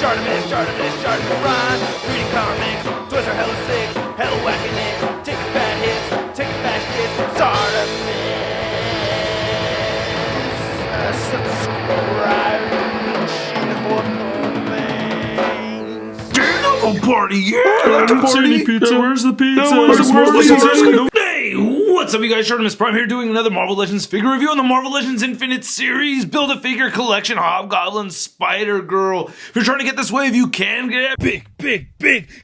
ShartimusPrime. Reading comics, toys are hella sick, hella whacking it. Taking bad hits, taking back hits. Subscribe. Party, yeah! I like to party. Pizza. Where's the pizza? Where's the pizza? Hey, what's up, you guys? ShartimusPrime here doing another Marvel Legends figure review on the Marvel Legends Infinite series. Build-A-Figure collection, Hobgoblin, Spider-Girl. If you're trying to get this wave, you can get big.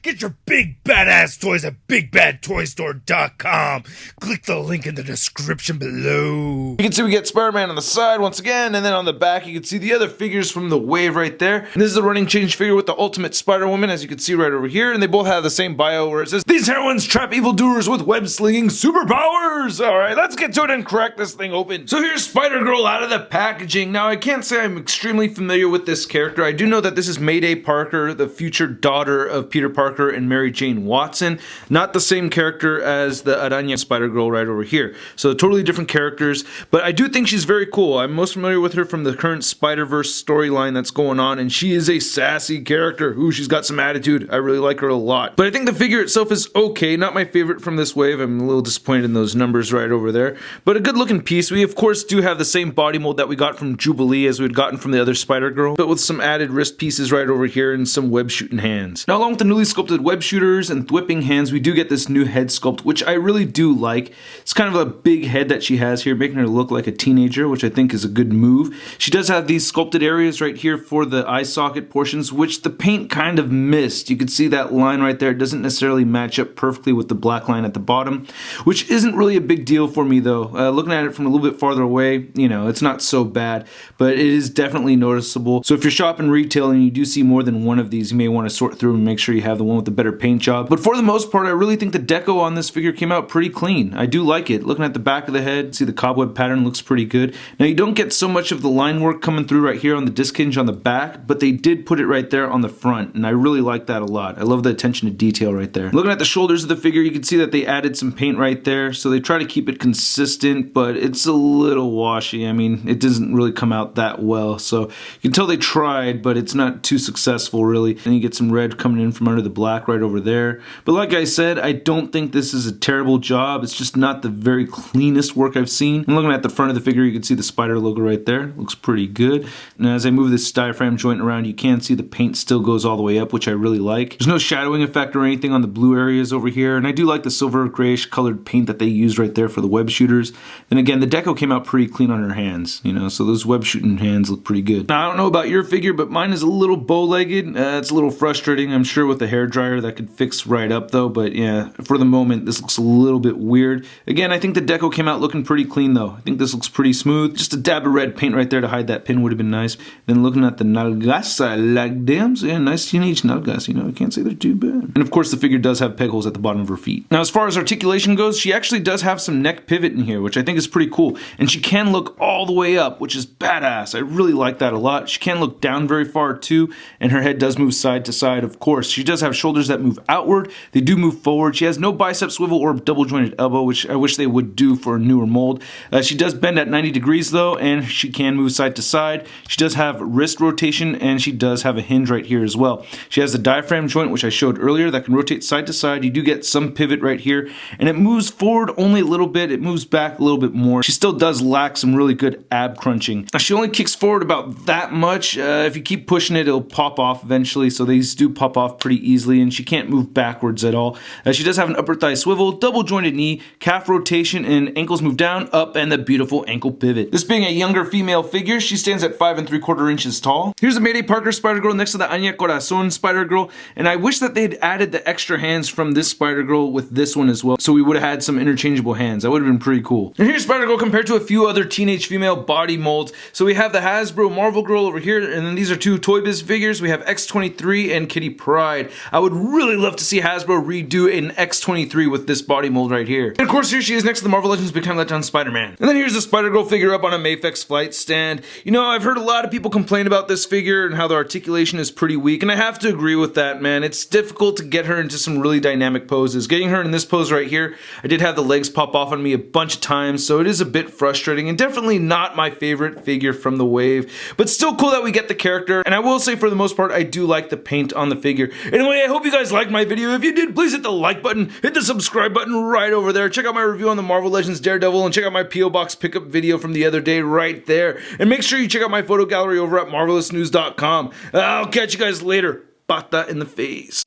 Get your big badass toys at BigBadToyStore.com. Click the link in the description below. You can see we get Spider-Man on the side once again, and then on the back you can see the other figures from the wave right there. And this is a running change figure with the Ultimate Spider-Woman, as you can see right over here, and they both have the same bio where it says, "These heroines trap evildoers with web-slinging superpowers." Alright, let's get to it and crack this thing open. So here's Spider-Girl out of the packaging. Now, I can't say I'm extremely familiar with this character. I do know that this is Mayday Parker, the future daughter of Peter Parker and Mary Jane Watson. Not the same character as the Araña Spider-Girl right over here. So totally different characters, but I do think she's very cool. I'm most familiar with her from the current Spider-Verse storyline that's going on, and she is a sassy character. Ooh, she's got some attitude. I really like her a lot. But I think the figure itself is okay. Not my favorite from this wave. I'm a little disappointed in those numbers right over there. But a good looking piece. We of course do have the same body mold that we got from Jubilee as we'd gotten from the other Spider-Girl, but with some added wrist pieces right over here and some web shooting hands. Now, along with the newly sculpted web shooters and thwipping hands, we do get this new head sculpt, which I really do like. It's kind of a big head that she has here, making her look like a teenager, which I think is a good move. She does have these sculpted areas right here for the eye socket portions, which the paint kind of missed. You can see that line right there. It doesn't necessarily match up perfectly with the black line at the bottom, which isn't really a big deal for me though. Looking at it from a little bit farther away, you know, it's not so bad, but it is definitely noticeable. So if you're shopping retail and you do see more than one of these, you may want to sort through and make sure you have the one with the better paint job. But for the most part, I really think the deco on this figure came out pretty clean. I do like it. Looking at the back of the head, see the cobweb pattern looks pretty good. Now, you don't get so much of the line work coming through right here on the disc hinge on the back, but they did put it right there on the front, and I really like that a lot. I love the attention to detail right there. Looking at the shoulders of the figure, you can see that they added some paint right there, so they try to keep it consistent, but it's a little washy. I mean, it doesn't really come out that well, so you can tell they tried, but it's not too successful really. And you get some red coming in from under the black right over there. But like I said, I don't think this is a terrible job. It's just not the very cleanest work I've seen. And looking at the front of the figure, you can see the spider logo right there. Looks pretty good. And as I move this diaphragm joint around, you can see the paint still goes all the way up, which I really like. There's no shadowing effect or anything on the blue areas over here, and I do like the silver grayish colored paint that they used right there for the web shooters. And again, the deco came out pretty clean on her hands, you know, so those web shooting hands look pretty good. Now, I don't know about your figure, but mine is a little bow-legged. It's a little frustrating. I'm sure with a hairdryer that could fix right up though, but yeah, for the moment this looks a little bit weird. Again, I think the deco came out looking pretty clean though. I think this looks pretty smooth. Just a dab of red paint right there to hide that pin would have been nice. Then looking at the nalgas, I like them. So yeah, nice teenage nalgas, you know, I can't say they're too bad. And of course the figure does have peg holes at the bottom of her feet. Now, as far as articulation goes, she actually does have some neck pivot in here, which I think is pretty cool. And she can look all the way up, which is badass. I really like that a lot. She can look down very far too, and her head does move side to side, of course. She does have shoulders that move outward. They do move forward. She has no bicep swivel or double jointed elbow, which I wish they would do for a newer mold. She does bend at 90 degrees though, and she can move side to side. She does have wrist rotation, and she does have a hinge right here as well. She has the diaphragm joint, which I showed earlier, that can rotate side to side. You do get some pivot right here, and it moves forward only a little bit. It moves back a little bit more. She still does lack some really good ab crunching. Now, she only kicks forward about that much. If you keep pushing it, it'll pop off eventually, so these do pop off pretty easily, and she can't move backwards at all. She does have an upper thigh swivel, double jointed knee, calf rotation, and ankles move down, up, and the beautiful ankle pivot. This being a younger female figure, she stands at 5 3/4 inches tall. Here's a Mayday Parker Spider-Girl next to the Anya Corazon Spider-Girl, and I wish that they'd added the extra hands from this Spider-Girl with this one as well, so we would have had some interchangeable hands. That would have been pretty cool. And here's Spider-Girl compared to a few other teenage female body molds. So we have the Hasbro Marvel Girl over here, and then these are two Toy Biz figures. We have X-23 and Kitty Pryde. I would really love to see Hasbro redo an X-23 with this body mold right here. And of course, here she is next to the Marvel Legends Big Time Letdown Spider-Man. And then here's the Spider-Girl figure up on a Mafex flight stand. You know, I've heard a lot of people complain about this figure and how the articulation is pretty weak, and I have to agree with that, man. It's difficult to get her into some really dynamic poses. Getting her in this pose right here, I did have the legs legs pop off on me a bunch of times, so it is a bit frustrating and definitely not my favorite figure from the wave, but still cool that we get the character. And I will say, for the most part, I do like the paint on the figure. Anyway, I hope you guys liked my video. If you did, please hit the like button, hit the subscribe button right over there. Check out my review on the Marvel Legends Daredevil, and check out my P.O. Box pickup video from the other day right there. And make sure you check out my photo gallery over at marvelousnews.com. I'll catch you guys later. Bata in the face.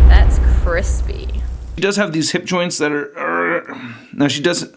That's crispy. She does have these hip joints that are now she doesn't